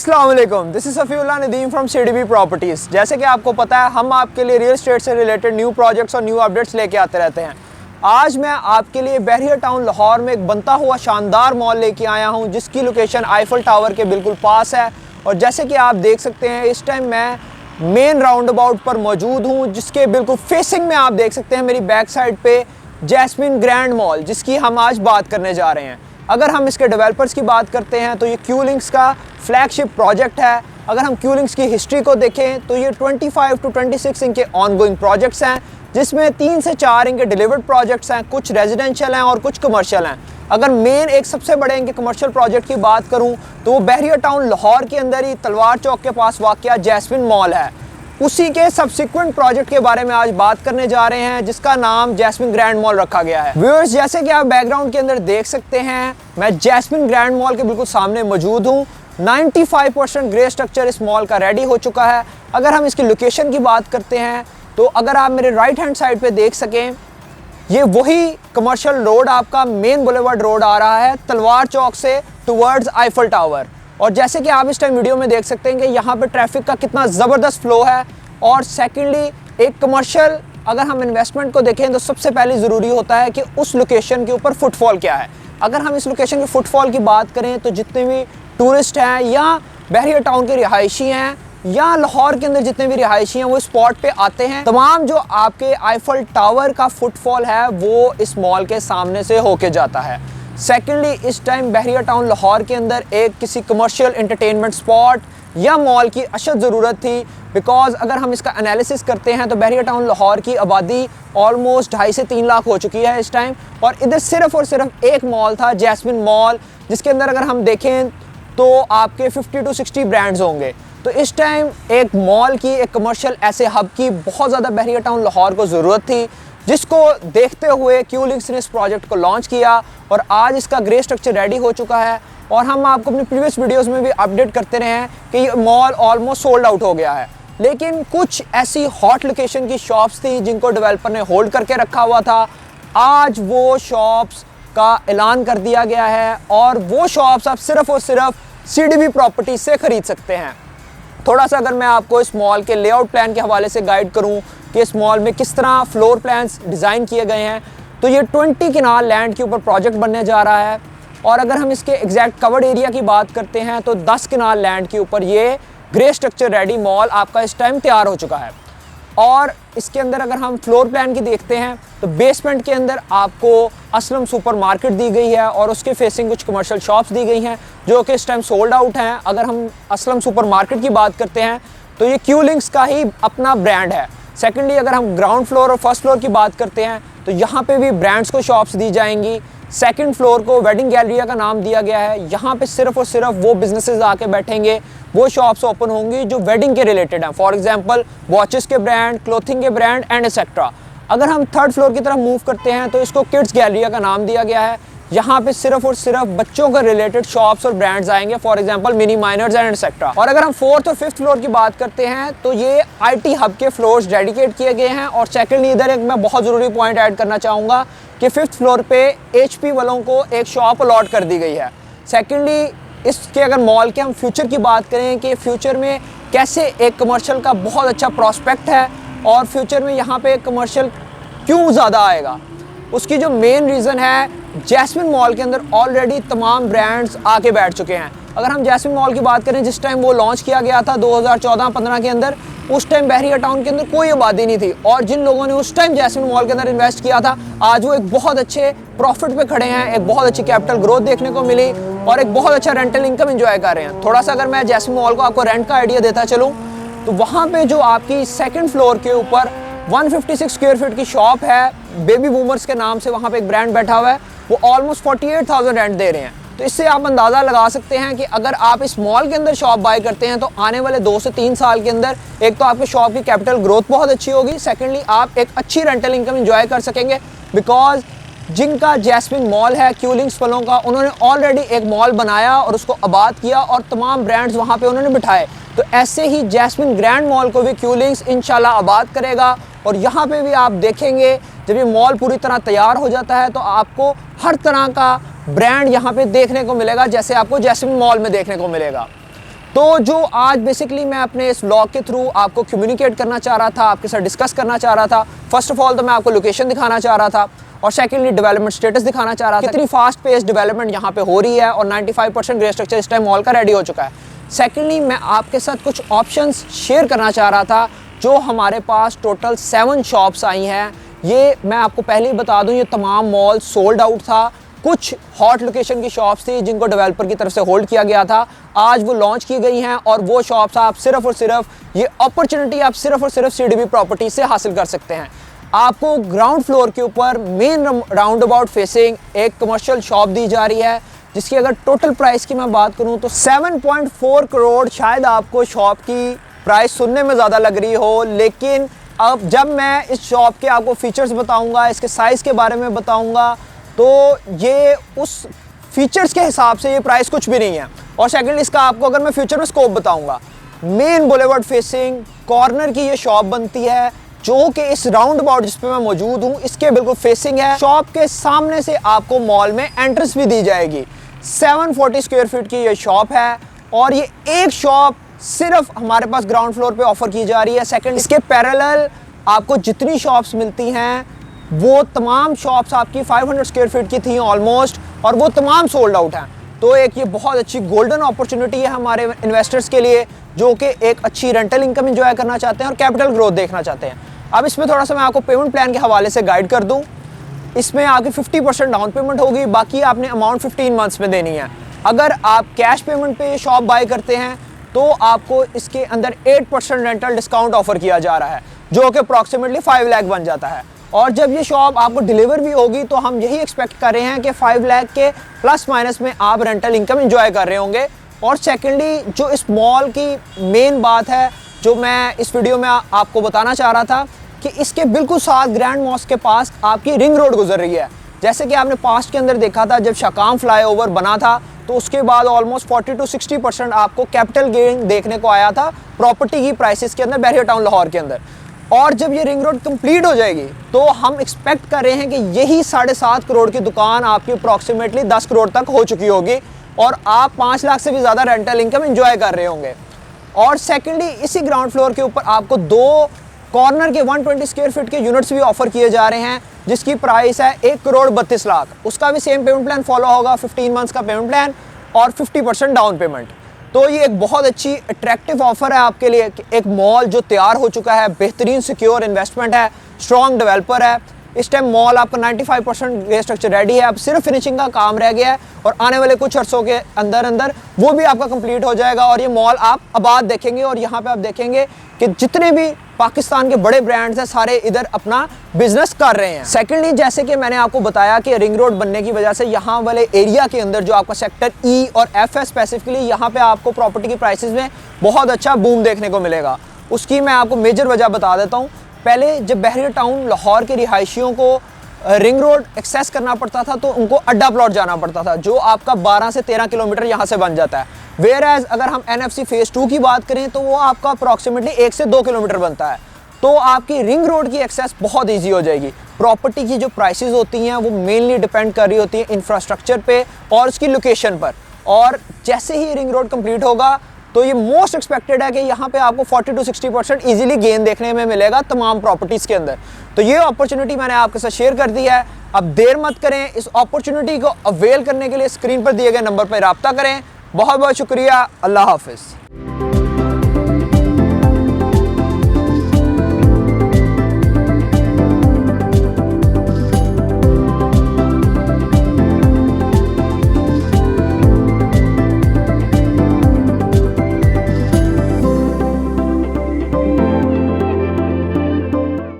अस्सलाम वालेकुम, this is Safiullah Nadeem from CDB properties. जैसे कि आपको पता है, हम आपके लिए रियल एस्टेट से रिलेटेड न्यू प्रोजेक्ट्स और न्यू अपडेट्स लेके आते रहते हैं। आज मैं आपके लिए बैरियर टाउन लाहौर में एक बनता हुआ शानदार मॉल लेके आया हूं, जिसकी लोकेशन आईफल टावर के बिल्कुल पास है। और जैसे कि आप देख सकते हैं, इस टाइम मैं मेन राउंड अबाउट पर मौजूद हूँ, जिसके बिल्कुल फेसिंग में आप देख सकते हैं मेरी बैक साइड पे जैस्मिन ग्रैंड मॉल, जिसकी हम आज बात करने जा रहे हैं। अगर हम इसके डेवलपर्स की बात करते हैं तो ये क्यूलिंग्स का फ्लैगशिप प्रोजेक्ट है। अगर हम क्यूलिंग्स की हिस्ट्री को देखें तो ये 25 to 26 इनके ऑनगोइंग प्रोजेक्ट्स हैं, जिसमें 3 से 4 इनके डिलीवर्ड प्रोजेक्ट्स हैं, कुछ रेजिडेंशियल हैं और कुछ कमर्शियल हैं। अगर मेन एक सबसे बड़े इनके कमर्शियल प्रोजेक्ट की बात करूं तो वो बैरियर टाउन लाहौर के अंदर ही तलवार चौक के पास वाक़या जैस्मिन मॉल है। उसी के सब्सिक्वेंट प्रोजेक्ट के बारे में आज बात करने जा रहे हैं, जिसका नाम जैस्मिन ग्रैंड मॉल रखा गया है। व्यूअर्स, जैसे कि आप बैकग्राउंड के अंदर देख सकते हैं, मैं जैस्मिन ग्रैंड मॉल के बिल्कुल सामने मौजूद हूँ। 95% ग्रे स्ट्रक्चर इस मॉल का रेडी हो चुका है। अगर हम इसकी लोकेशन की बात करते हैं तो अगर आप मेरे राइट हैंड साइड पे देख सकें, ये वही कमर्शियल रोड आपका मेन बुलेवार्ड रोड आ रहा है तलवार चौक से टुवर्ड्स आईफल टावर। और जैसे कि आप इस टाइम वीडियो में देख सकते हैं कि यहाँ पे ट्रैफिक का कितना ज़बरदस्त फ्लो है। और सेकेंडली, एक कमर्शियल अगर हम इन्वेस्टमेंट को देखें तो सबसे पहले ज़रूरी होता है कि उस लोकेशन के ऊपर फुटफॉल क्या है। अगर हम इस लोकेशन के फुटफॉल की बात करें तो जितने भी टूरिस्ट हैं या बैरियर टाउन के रिहायशी हैं या लाहौर के अंदर जितने भी रिहायशी हैं, वो स्पॉट पे आते हैं। तमाम जो आपके आईफल टावर का फुटफॉल है वो इस मॉल के सामने से होके जाता है। सेकेंडली, इस टाइम बैरियर टाउन लाहौर के अंदर एक किसी कमर्शियल एंटरटेनमेंट स्पॉट या मॉल की अशद ज़रूरत थी, बिकॉज अगर हम इसका एनालिसिस करते हैं तो बैरियर टाउन लाहौर की आबादी ऑलमोस्ट 2.5 से 3 लाख हो चुकी है इस टाइम। और इधर सिर्फ और सिर्फ एक मॉल था, जैस्मिन मॉल, जिसके अंदर अगर हम देखें तो आपके 50 to 60 ब्रांड्स होंगे। तो इस टाइम एक मॉल की, एक कमर्शियल ऐसे हब की बहुत ज़्यादा बैरियर टाउन लाहौर को ज़रूरत थी, जिसको देखते हुए क्यूलिंग्स ने इस प्रोजेक्ट को लॉन्च किया और आज इसका ग्रे स्ट्रक्चर रेडी हो चुका है। और हम आपको अपनी प्रीवियस वीडियोस में भी अपडेट करते रहे हैं कि ये मॉल ऑलमोस्ट सोल्ड आउट हो गया है। लेकिन कुछ ऐसी हॉट लोकेशन की शॉप्स थी जिनको डेवलपर ने होल्ड करके रखा हुआ था। आज वो शॉप्स का ऐलान कर दिया गया है और वो शॉप्स आप सिर्फ और सिर्फ सीडीबी प्रॉपर्टीज से ख़रीद सकते हैं। थोड़ा सा अगर मैं आपको इस मॉल के लेआउट प्लान के हवाले से गाइड करूं कि इस मॉल में किस तरह फ्लोर प्लान्स डिज़ाइन किए गए हैं, तो ये 20 किनाल लैंड के ऊपर प्रोजेक्ट बनने जा रहा है। और अगर हम इसके एग्जैक्ट कवर्ड एरिया की बात करते हैं तो 10 किनाल लैंड के ऊपर ये ग्रे स्ट्रक्चर रेडी मॉल आपका इस टाइम तैयार हो चुका है। और इसके अंदर अगर हम फ्लोर प्लान की देखते हैं तो बेसमेंट के अंदर आपको असलम सुपर मार्केट दी गई है और उसके फेसिंग कुछ कमर्शियल शॉप्स दी गई हैं जो कि इस टाइम सोल्ड आउट हैं। अगर हम असलम सुपर मार्केट की बात करते हैं तो ये क्यूलिंग्स का ही अपना ब्रांड है। सेकेंडली, अगर हम ग्राउंड फ्लोर और फर्स्ट फ्लोर की बात करते हैं तो यहाँ पे भी ब्रांड्स को शॉप्स दी जाएंगी। सेकंड फ्लोर को वेडिंग गैलरिया का नाम दिया गया है। यहाँ पे सिर्फ और सिर्फ वो बिजनेसेस आके बैठेंगे, वो शॉप्स ओपन होंगी जो वेडिंग के रिलेटेड हैं। फॉर एग्जांपल, वॉचेस के ब्रांड, क्लोथिंग के ब्रांड एंड एक्सेट्रा। अगर हम थर्ड फ्लोर की तरफ मूव करते हैं तो इसको किड्स गैलरिया का नाम दिया गया है। यहाँ पे सिर्फ और सिर्फ बच्चों का रिलेटेड शॉप्स और ब्रांड्स आएंगे, for example mini miners and etcetera. और अगर हम फोर्थ और फिफ्थ फ्लोर की बात करते हैं तो ये IT हब के फ्लोर्स डेडिकेट किए गए हैं। और सेकेंडली, इधर एक मैं बहुत ज़रूरी पॉइंट ऐड करना चाहूँगा कि फिफ्थ फ्लोर पे HP वालों को एक शॉप अलॉट कर दी गई है। सेकेंडली, इसके अगर मॉल के हम फ्यूचर की बात करें कि फ्यूचर में कैसे एक कमर्शियल का बहुत अच्छा प्रॉस्पेक्ट है और फ्यूचर में यहाँ पे कमर्शियल क्यों ज़्यादा आएगा, उसकी जो मेन रीज़न है, जैस्मिन मॉल के अंदर ऑलरेडी तमाम ब्रांड्स आके बैठ चुके हैं। अगर हम जैस्मिन मॉल की बात करें, जिस टाइम वो लॉन्च किया गया था 2014-15 के अंदर, उस टाइम बैरियर टाउन के अंदर कोई आबादी नहीं थी। और जिन लोगों ने उस टाइम जैस्मिन मॉल के अंदर इन्वेस्ट किया था, आज वो एक बहुत अच्छे प्रॉफिट पे खड़े हैं, एक बहुत अच्छी कैपिटल ग्रोथ देखने को मिली और एक बहुत अच्छा रेंटल इनकम एंजॉय कर रहे हैं। थोड़ा सा अगर मैं जैस्मिन मॉल को आपको रेंट का आइडिया देता चलूँ तो वहाँ पे जो आपकी सेकंड फ्लोर के ऊपर 156 स्क्वायर फीट की शॉप है, बेबी बूमर्स के नाम से वहाँ पे एक ब्रांड बैठा हुआ है, वो ऑलमोस्ट 48,000 रेंट दे रहे हैं। तो इससे आप अंदाज़ा लगा सकते हैं कि अगर आप इस मॉल के अंदर शॉप बाय करते हैं तो आने वाले 2 से 3 साल के अंदर एक तो आपके शॉप की कैपिटल ग्रोथ बहुत अच्छी होगी, सेकेंडली आप एक अच्छी रेंटल इनकम एंजॉय कर सकेंगे। बिकॉज जिनका जैस्मिन मॉल है क्यूलिंग्स वालों का, उन्होंने ऑलरेडी एक मॉल बनाया और उसको आबाद किया और तमाम ब्रांड्स वहाँ पे उन्होंने बिठाए। तो ऐसे ही जैस्मिन ग्रैंड मॉल को भी क्यूलिंग्स इंशाल्लाह आबाद करेगा। और यहाँ पे भी आप देखेंगे जब ये मॉल पूरी तरह तैयार हो जाता है तो आपको हर तरह का ब्रांड यहाँ पे देखने को मिलेगा, जैसे आपको जैस्मिन मॉल में देखने को मिलेगा। तो जो आज बेसिकली मैं अपने इस व्लॉग के थ्रू आपको कम्युनिकेट करना चाह रहा था, आपके साथ डिस्कस करना चाह रहा था, फर्स्ट ऑफ ऑल तो मैं आपको लोकेशन दिखाना चाह रहा था और सेकेंडली डेवलपमेंट स्टेटस दिखाना चाह रहा था, कितनी फास्ट पेस डेवलपमेंट यहाँ पे हो रही है और 95% ग्रे स्ट्रक्चर इस टाइम मॉल का रेडी हो चुका है। सेकेंडली मैं आपके साथ कुछ ऑप्शंस शेयर करना चाह रहा था जो हमारे पास टोटल 7 शॉप्स आई हैं। ये मैं आपको पहले ही बता दूं, ये तमाम मॉल सोल्ड आउट था। कुछ हॉट लोकेशन की शॉप्स थी जिनको डेवलपर की तरफ से होल्ड किया गया था, आज वो लॉन्च की गई हैं और वो शॉप्स आप सिर्फ और सिर्फ ये अपॉर्चुनिटी आप सिर्फ और सिर्फ सीडीबी प्रॉपर्टी से हासिल कर सकते हैं। आपको ग्राउंड फ्लोर के ऊपर मेन राउंड अबाउट फेसिंग एक कमर्शियल शॉप दी जा रही है जिसकी अगर टोटल प्राइस की मैं बात करूं तो 7.4 करोड़ शायद आपको शॉप की प्राइस सुनने में ज़्यादा लग रही हो, लेकिन अब जब मैं इस शॉप के आपको फीचर्स बताऊंगा, इसके साइज़ के बारे में बताऊंगा, तो ये उस फीचर्स के हिसाब से ये प्राइस कुछ भी नहीं है। और सेकंड इसका आपको अगर मैं फ्यूचर में स्कोप बताऊंगा, मेन बुलेवर्ड फेसिंग कॉर्नर की ये शॉप बनती है जो कि इस राउंड अबाउट जिस पे मैं मौजूद हूँ इसके बिल्कुल फेसिंग है। शॉप के सामने से आपको मॉल में एंट्रेंस भी दी जाएगी। 740 स्क्वायर फीट की ये शॉप है और ये एक शॉप सिर्फ हमारे पास ग्राउंड फ्लोर पे ऑफर की जा रही है। सेकंड इसके पैरेलल आपको जितनी शॉप्स मिलती हैं वो तमाम शॉप्स आपकी 500 स्क्वायर फीट की थी ऑलमोस्ट और वो तमाम सोल्ड आउट हैं। तो एक ये बहुत अच्छी गोल्डन अपॉर्चुनिटी है हमारे इन्वेस्टर्स के लिए जो कि एक अच्छी रेंटल इनकम एंजॉय करना चाहते हैं और कैपिटल ग्रोथ देखना चाहते हैं। अब इसमें थोड़ा सा मैं आपको पेमेंट प्लान के हवाले से गाइड कर दूं। इसमें आपकी 50% डाउन पेमेंट होगी, बाकी आपने अमाउंट 15 मंथ्स में देनी है। अगर आप कैश पेमेंट पे ये शॉप बाय करते हैं तो आपको इसके अंदर 8% रेंटल डिस्काउंट ऑफर किया जा रहा है जो कि अप्रॉक्सीमेटली 5 लाख बन जाता है। और जब ये शॉप आपको डिलीवर भी होगी तो हम यही एक्सपेक्ट कर रहे हैं कि 5 लाख के प्लस माइनस में आप रेंटल इनकम एंजॉय कर रहे होंगे। और सेकेंडली जो इस मॉल की मेन बात है जो मैं इस वीडियो में आपको बताना चाह रहा था कि इसके बिल्कुल साथ ग्रैंड मॉस्क के पास आपकी रिंग रोड गुजर रही है। जैसे कि आपने पास्ट के अंदर देखा था जब शाकाम फ्लाईओवर बना था तो उसके बाद ऑलमोस्ट 40 to 60% आपको कैपिटल गेन देखने को आया था प्रॉपर्टी की प्राइसेस के अंदर बैरियर टाउन लाहौर के अंदर। और जब ये रिंग रोड कंप्लीट हो जाएगी तो हम एक्सपेक्ट कर रहे हैं कि यही 7.5 करोड़ की दुकान आपकी अप्रॉक्सीमेटली 10 करोड़ तक हो चुकी होगी और आप 5 लाख से भी ज़्यादा रेंटल इनकम एंजॉय कर रहे होंगे। और सेकेंडली इसी ग्राउंड फ्लोर के ऊपर आपको 2 कॉर्नर के 120 स्क्वायर फीट के यूनिट्स भी ऑफर किए जा रहे हैं जिसकी प्राइस है 1 करोड़ 32 लाख। उसका भी सेम पेमेंट प्लान फॉलो होगा, 15 मंथ्स का पेमेंट प्लान और 50% डाउन पेमेंट। तो ये एक बहुत अच्छी अट्रैक्टिव ऑफर है आपके लिए। एक मॉल जो तैयार हो चुका है, बेहतरीन सिक्योर इन्वेस्टमेंट है, स्ट्रॉन्ग डेवलपर है। इस टाइम मॉल आपका 95% ग्रे स्ट्रक्चर रेडी है, अब सिर्फ फिनिशिंग का काम रह गया है और आने वाले कुछ अर्सों के अंदर वो भी आपका कंप्लीट हो जाएगा और ये मॉल आप आबाद देखेंगे। और यहाँ पे आप देखेंगे कि जितने भी पाकिस्तान के बड़े ब्रांड्स हैं सारे इधर अपना बिजनेस कर रहे हैं। सेकेंडली जैसे कि मैंने आपको बताया कि रिंग रोड बनने की वजह से यहाँ वाले एरिया के अंदर जो आपका सेक्टर ई और एफ है स्पेसिफिकली, यहाँ पे आपको प्रॉपर्टी की प्राइसेस में बहुत अच्छा बूम देखने को मिलेगा। उसकी मैं आपको मेजर वजह बता देता हूँ। पहले जब बैरियर टाउन लाहौर के रिहायशियों को रिंग रोड एक्सेस करना पड़ता था तो उनको अड्डा प्लॉट जाना पड़ता था जो आपका 12 से 13 किलोमीटर यहाँ से बन जाता है। वेयर एज अगर हम NFC फेज़ 2 की बात करें तो वो आपका अप्रॉक्सीमेटली 1 से 2 किलोमीटर बनता है। तो आपकी रिंग रोड की एक्सेस बहुत ईजी हो जाएगी। प्रॉपर्टी की जो प्राइसेस होती हैं वो मेनली डिपेंड कर रही होती हैं इंफ्रास्ट्रक्चर पे और उसकी लोकेशन पर। और जैसे ही रिंग रोड कंप्लीट होगा तो ये मोस्ट एक्सपेक्टेड है कि यहाँ पे आपको 40 to 60% इजीली गेन देखने में मिलेगा तमाम प्रॉपर्टीज़ के अंदर। तो ये अपॉर्चुनिटी मैंने आपके साथ शेयर कर दी है। अब देर मत करें, इस अपॉर्चुनिटी को अवेल करने के लिए स्क्रीन पर दिए गए नंबर पर रब्ता करें। बहुत बहुत शुक्रिया। अल्लाह हाफिज़।